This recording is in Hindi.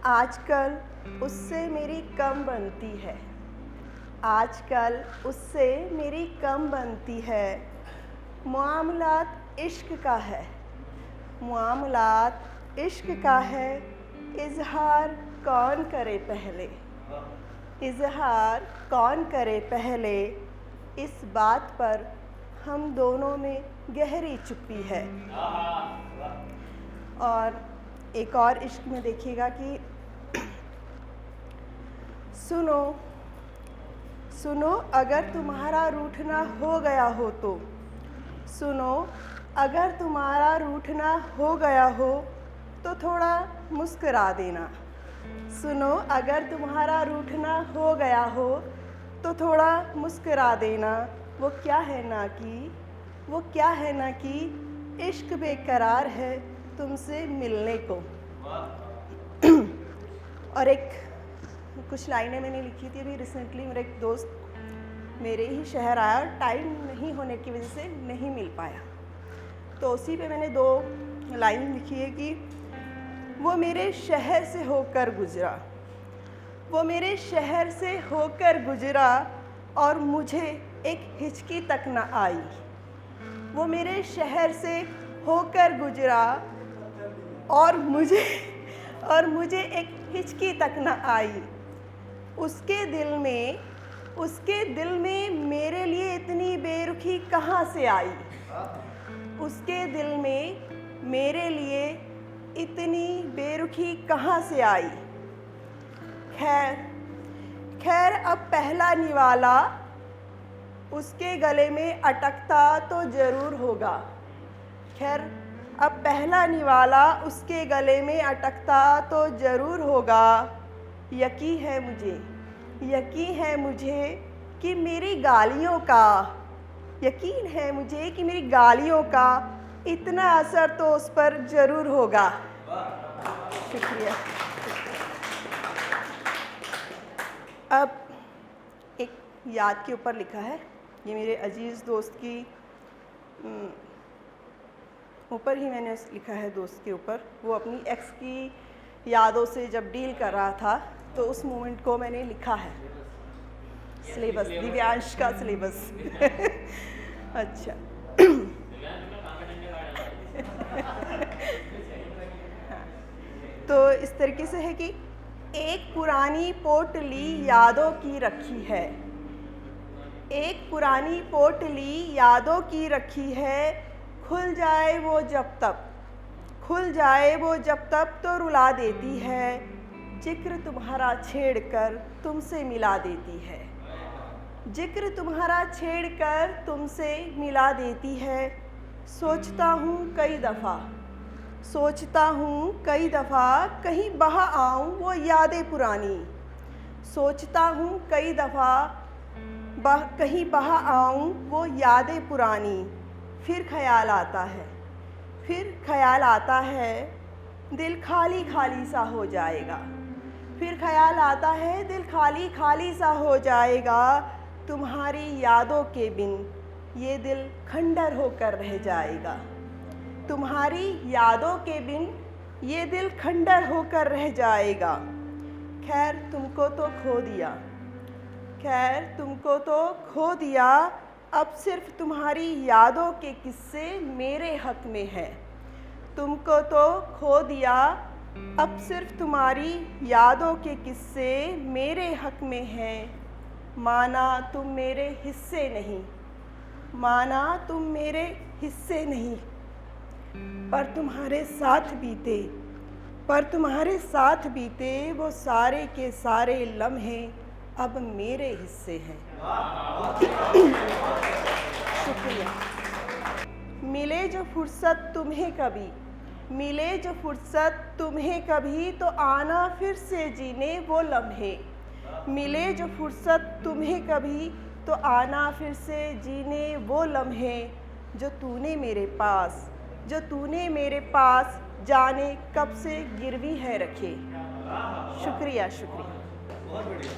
आजकल उससे मेरी कम बनती है, आजकल उससे मेरी कम बनती है। मामलात इश्क का है, मामलात इश्क का है। इज़हार कौन करे पहले, इज़हार कौन करे पहले। इस बात पर हम दोनों में गहरी चुप्पी है। और एक और इश्क में देखिएगा कि सुनो सुनो अगर तुम्हारा रूठना हो गया हो तो, सुनो अगर तुम्हारा रूठना हो गया हो तो थोड़ा मुस्करा देना। सुनो अगर तुम्हारा रूठना हो गया हो तो थोड़ा मुस्करा देना। वो क्या है ना कि, वो क्या है ना कि इश्क बेकरार है तुमसे मिलने को। और एक कुछ लाइनें मैंने लिखी थी अभी रिसेंटली। मेरा एक दोस्त मेरे ही शहर आया और टाइम नहीं होने की वजह से नहीं मिल पाया, तो उसी पे मैंने 2 लाइन लिखी है कि वो मेरे शहर से होकर गुजरा, वो मेरे शहर से होकर गुजरा और मुझे एक हिचकी तक न आई। वो मेरे शहर से होकर गुजरा और मुझे एक हिचकी तक न आई। उसके दिल में मेरे लिए इतनी बेरुखी कहाँ से आई। उसके दिल में मेरे लिए इतनी बेरुखी कहाँ से आई। खैर अब पहला निवाला उसके गले में अटकता तो ज़रूर होगा। खैर अब पहला निवाला उसके गले में अटकता तो ज़रूर होगा। यकीन है मुझे कि मेरी गालियों का, यकीन है मुझे कि मेरी गालियों का इतना असर तो उस पर ज़रूर होगा। शुक्रिया। अब एक याद के ऊपर लिखा है, ये मेरे अजीज़ दोस्त की ऊपर ही मैंने लिखा है, दोस्त के ऊपर। वो अपनी एक्स की यादों से जब डील कर रहा था तो उस मोमेंट को मैंने लिखा है। सिलेबस, दिव्यांश का सिलेबस। अच्छा। तो इस तरीके से है कि एक पुरानी पोटली यादों की रखी है, एक पुरानी पोटली यादों की रखी है। खुल जाए वो जब तक, खुल जाए वो जब तक तो रुला देती है। जिक्र तुम्हारा छेड़कर तुमसे मिला देती है, जिक्र तुम्हारा छेड़कर तुमसे मिला देती है। सोचता हूँ कई दफ़ा, सोचता हूँ कई दफ़ा कहीं बहा आऊँ वो यादें पुरानी। सोचता हूँ कई दफ़ा कहीं बहा आऊँ वो यादें पुरानी। फिर ख्याल आता है, फिर ख्याल आता है दिल खाली खाली सा हो जाएगा। फिर ख्याल आता है दिल खाली खाली सा हो जाएगा। तुम्हारी यादों के बिन ये दिल खंडर होकर रह जाएगा। तुम्हारी यादों के बिन ये दिल खंडर होकर रह जाएगा। खैर तुमको तो खो दिया, खैर तुमको तो खो दिया। अब सिर्फ तुम्हारी यादों के किस्से मेरे हक में है। तुमको तो खो दिया, अब सिर्फ तुम्हारी यादों के किस्से मेरे हक में हैं। माना तुम मेरे हिस्से नहीं, माना तुम मेरे हिस्से नहीं, पर तुम्हारे साथ बीते, पर तुम्हारे साथ बीते वो सारे के सारे लम्हे अब मेरे हिस्से हैं। शुक्रिया। मिले जो फुर्सत तुम्हें कभी, मिले जो फुर्सत तुम्हें कभी तो आना फिर से जीने वो लम्हे। मिले जो फुर्सत तुम्हें कभी तो आना फिर से जीने वो लम्हे। जो तूने मेरे पास, जो तूने मेरे पास जाने कब से गिरवी है रखे। शुक्रिया, शुक्रिया। बहुत बढ़िया।